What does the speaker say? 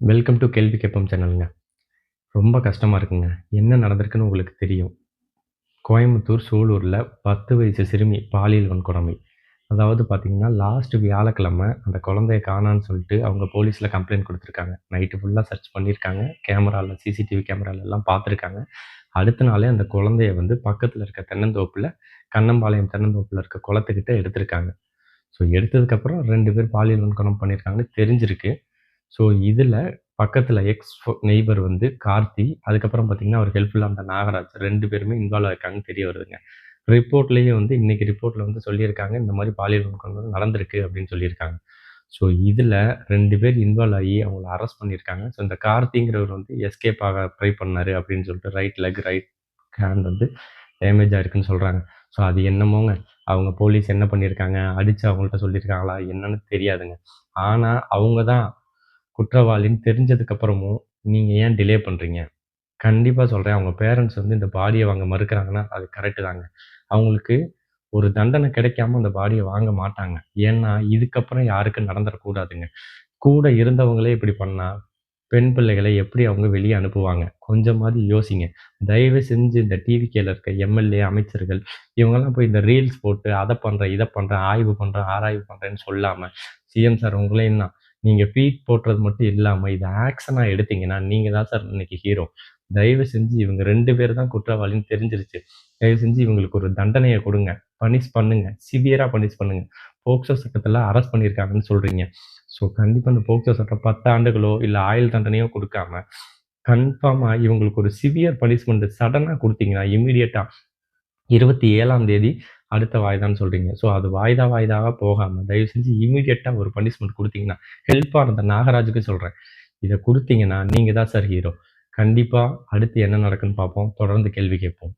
Welcome to கேள்வி கேட்போம் சேனலுங்க. ரொம்ப கஷ்டமா இருக்குங்க. என்ன நடந்திருக்குன்னு உங்களுக்கு தெரியும். கோயம்புத்தூர் சூலூர்ல 10 வயசு சிறுமி பாலியல் வன்கொடுமை. அதாவது பார்த்தீங்கன்னா, லாஸ்ட் வியாழக்கிழமை அந்த குழந்தைய காணோன்னு சொல்லிட்டு அவங்க போலீஸ்ல கம்ப்ளைண்ட் குடுத்துருக்காங்க. நைட்டு ஃபுல்லா சர்ச் பண்ணியிருக்காங்க. கேமரால சிசிடிவி கேமரால எல்லாம் பார்த்துருக்காங்க. அடுத்த நாளே அந்த குழந்தைய பக்கத்துல இருக்க தென்னந்தோப்புல, கண்ணம்பாளையம் தென்னந்தோப்புல இருக்க குளத்துக்கிட்ட எடுத்திருக்காங்க. ஸோ எடுத்ததுக்கப்புறம் 2 பேர் பாலியல் வன்கொடுமை பண்ணியிருக்காங்கன்னு தெரிஞ்சிருக்கு. ஸோ இதில பக்கத்தில நெய்பர் கார்த்தி, அதுக்கப்புறம் பார்த்தீங்கன்னா, அவருக்கு ஹெல்ப்ஃபுல்லா இருந்த நாகராஜ் 2 பேருமே இன்வால்வ் ஆயிருக்காங்கன்னு தெரிய வருதுங்க. ரிப்போர்ட்லயே இன்னைக்கு ரிப்போர்ட்ல சொல்லியிருக்காங்க, இந்த மாரி பாலியல் வன்கொடுமை நடந்திருக்கு அப்படின்னு சொல்லியிருக்காங்க. ஸோ இதில 2 பேர் இன்வால்வ் ஆயி அவங்கள அரெஸ்ட் பண்ணியிருக்காங்க. ஸோ இந்த கார்த்திங்கிறவர் எஸ்கேப் ஆக ட்ரை பண்ணாரு அப்படின்னு சொல்லிட்டு right leg, right hand damage ஆயிருக்குன்னு சொல்றாங்க. ஸோ அது என்னமோங்க. அவங்க போலீஸ் என்ன பண்ணியிருக்காங்க, அடிச்சு அவங்கள்ட்ட சொல்லியிருக்காங்களா என்னன்னு தெரியாதுங்க. ஆனா அவங்க தான் குற்றவாளின்னு தெரிஞ்சதுக்கு அப்புறமும் நீங்க ஏன் டிலே பண்றீங்க? கண்டிப்பா சொல்றேன். அவங்க பேரண்ட்ஸ் இந்த பாடிய வாங்க மறுக்கிறாங்கன்னா, அது கரெக்ட் தாங்க. அவங்களுக்கு ஒரு தண்டனை கிடைக்காம அந்த பாடிய வாங்க மாட்டாங்க. ஏன்னா, இதுக்கப்புறம் யாருக்கும் நடந்துறக்கூடாதுங்க. கூட இருந்தவங்களே இப்படி பண்ணா, பெண் பிள்ளைகளை எப்படி அவங்க வெளிய அனுப்புவாங்க? கொஞ்சமாவது யோசிங்க. தயவு செஞ்சு இந்த டிவிகேல இருக்க எம்எல்ஏ, அமைச்சர்கள் இவங்கலாம் போய் இந்த ரீல்ஸ் போட்டு அத பண்றேன், இத பண்றேன், ஆய்வு பண்றேன், ஆராய்வு பண்றேன்னு சொல்லாம, சிஎம் சார் உங்களையும் தான். நீங்க ட்வீட் போடுறது மட்டும் இல்லாம, இத ஆக்ஷனா எடுத்தீங்கன்னா, நீங்க தான் சார் இன்னைக்கு ஹீரோ. தயவு செஞ்சு இவங்க 2 பேர் தான் குற்றவாளின்னு தெரிஞ்சிருச்சு. தயவு செஞ்சு இவங்களுக்கு ஒரு தண்டனைய குடுங்க. பனிஷ் பண்ணுங்க. சிவியரா பனிஷ் பண்ணுங்க. போக்சோ சட்டத்துல அரெஸ்ட் பண்ணியிருக்காங்கன்னு சொல்றீங்க. ஸோ கண்டிப்பா இந்த போக்சோ சட்டம் 10 ஆண்டுகளோ, இல்ல ஆயுள் தண்டனையோ குடுக்காம, கன்ஃபார்மா இவங்களுக்கு ஒரு சிவியர் பனிஷ்மென்ட் சடனா குடுத்தீங்கன்னா, இம்மீடியட்டா 27ஆம் தேதி அடுத்த வாய்தான்னு சொல்றீங்க. ஸோ அது வாய்தாவா போகாம, தயவு செஞ்சு இம்மீடியட்டா ஒரு பனிஷ்மென்ட் குடுத்தீங்கன்னா, ஹெல்ப்பா இருந்த நாகராஜுக்கு சொல்றேன். இத குடுத்தீங்கன்னா, நீங்க தான் சார் ஹீரோ. கண்டிப்பா அடுத்து என்ன நடக்குன்னு பார்ப்போம். தொடர்ந்து கேள்வி கேட்போம்.